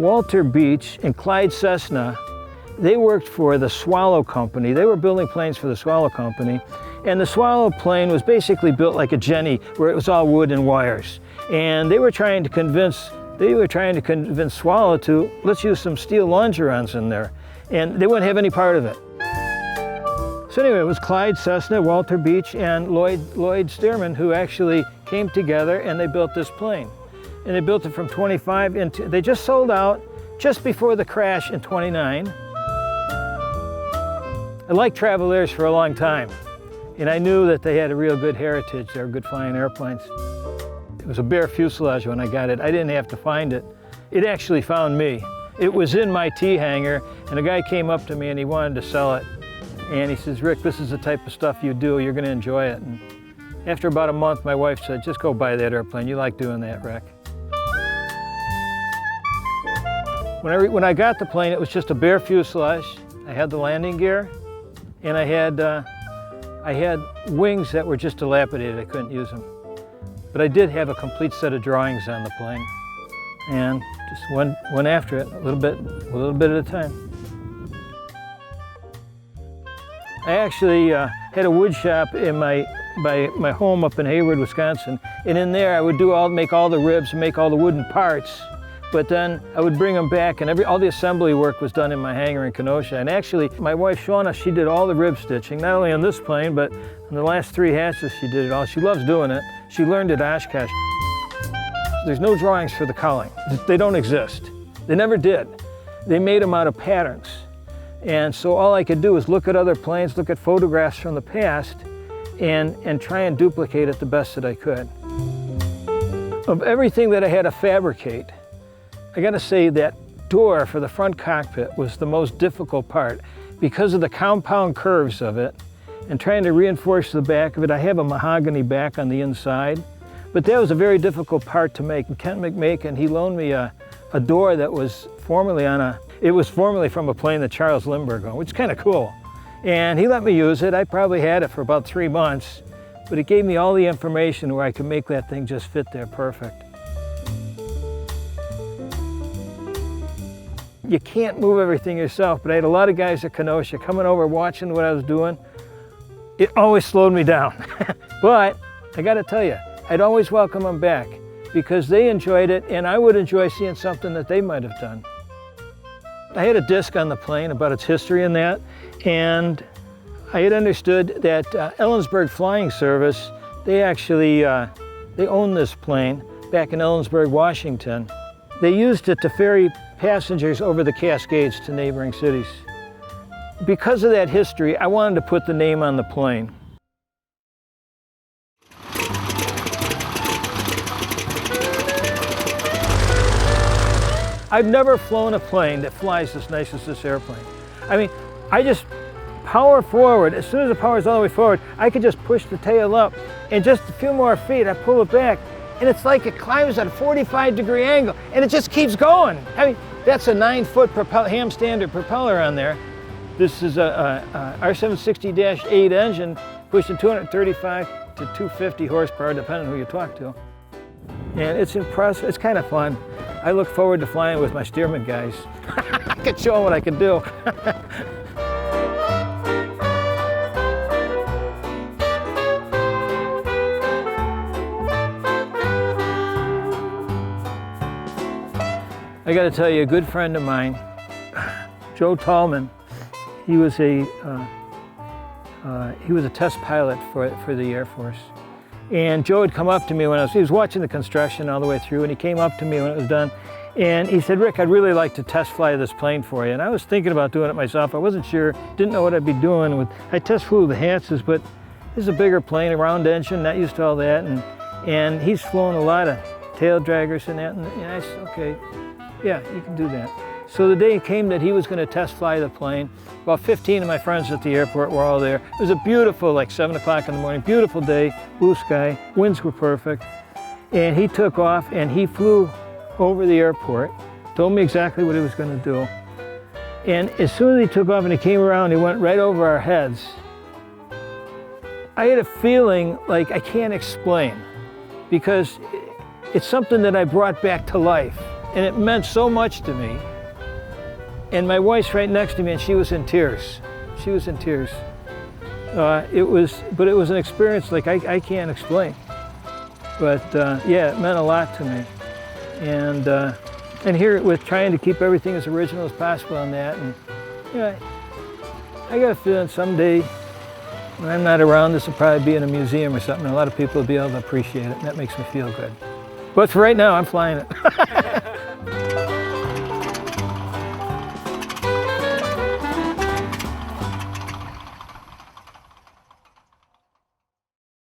Walter Beach and Clyde Cessna, they worked for the Swallow Company. They were building planes for the Swallow Company. And the Swallow plane was basically built like a Jenny, where it was all wood and wires. And they were trying to convince Swallow to, let's use some steel longerons in there. And they wouldn't have any part of it. So anyway, it was Clyde Cessna, Walter Beach, and Lloyd Stearman who actually came together and they built this plane. And they built it from 25 into, they just sold out just before the crash in 29. I liked Travelers for a long time. And I knew that they had a real good heritage. They were good flying airplanes. It was a bare fuselage when I got it. I didn't have to find it. It actually found me. It was in my tea hangar, and a guy came up to me and he wanted to sell it. And he says, Rick, this is the type of stuff you do. You're going to enjoy it. And after about a month, my wife said, just go buy that airplane. You like doing that, Rick. When I got the plane, it was just a bare fuselage. I had the landing gear, and I had wings that were just dilapidated. I couldn't use them. But I did have a complete set of drawings on the plane. And just went after it a little bit at a time. I actually had a wood shop in my home up in Hayward, Wisconsin. And in there I would make all the ribs and make all the wooden parts. But then I would bring them back, and all the assembly work was done in my hangar in Kenosha. And actually, my wife Shauna, she did all the rib stitching, not only on this plane, but on the last 3 Hatzes she did it all. She loves doing it. She learned at Oshkosh. There's no drawings for the culling. They don't exist. They never did. They made them out of patterns. And so all I could do was look at other planes, look at photographs from the past, and try and duplicate it the best that I could. Of everything that I had to fabricate, I gotta say that door for the front cockpit was the most difficult part because of the compound curves of it and trying to reinforce the back of it. I have a mahogany back on the inside, but that was a very difficult part to make. And Kent McMakin, he loaned me a door that was formerly from a plane that Charles Lindbergh owned, which is kind of cool. And he let me use it. I probably had it for about 3 months, but it gave me all the information where I could make that thing just fit there perfect. You can't move everything yourself, but I had a lot of guys at Kenosha coming over watching what I was doing. It always slowed me down. But I gotta tell you, I'd always welcome them back because they enjoyed it and I would enjoy seeing something that they might have done. I had a disc on the plane about its history and that, and I had understood that Ellensburg Flying Service, they actually, they owned this plane back in Ellensburg, Washington. They used it to ferry passengers over the Cascades to neighboring cities. Because of that history, I wanted to put the name on the plane. I've never flown a plane that flies as nice as this airplane. I mean, I just power forward. As soon as the power's all the way forward, I could just push the tail up, and just a few more feet, I pull it back, and it's like it climbs at a 45-degree angle, and it just keeps going. I mean, that's a 9-foot ham standard propeller on there. This is a R760-8 engine pushing 235 to 250 horsepower, depending on who you talk to. And it's impressive. It's kind of fun. I look forward to flying with my Stearman guys. I can show them what I can do. I got to tell you, a good friend of mine, Joe Tallman, he was a test pilot for the Air Force. And Joe had come up to me when he was watching the construction all the way through, and he came up to me when it was done, and he said, Rick, I'd really like to test fly this plane for you. And I was thinking about doing it myself. I wasn't sure, didn't know what I'd be doing. I test flew the Hatzes, but this is a bigger plane, a round engine, not used to all that, and he's flown a lot of tail draggers and that, and I said, okay, yeah, you can do that. So the day came that he was going to test fly the plane. About 15 of my friends at the airport were all there. It was a beautiful, like 7 o'clock in the morning, beautiful day, blue sky, winds were perfect. And he took off and he flew over the airport, told me exactly what he was going to do. And as soon as he took off and he came around, he went right over our heads. I had a feeling like I can't explain, because it's something that I brought back to life. And it meant so much to me. And my wife's right next to me, and she was in tears. She was in tears. But it was an experience like I can't explain. But yeah, it meant a lot to me. And here with trying to keep everything as original as possible on that. And yeah, I got a feeling someday when I'm not around, this will probably be in a museum or something. A lot of people will be able to appreciate it, and that makes me feel good. But for right now, I'm flying it.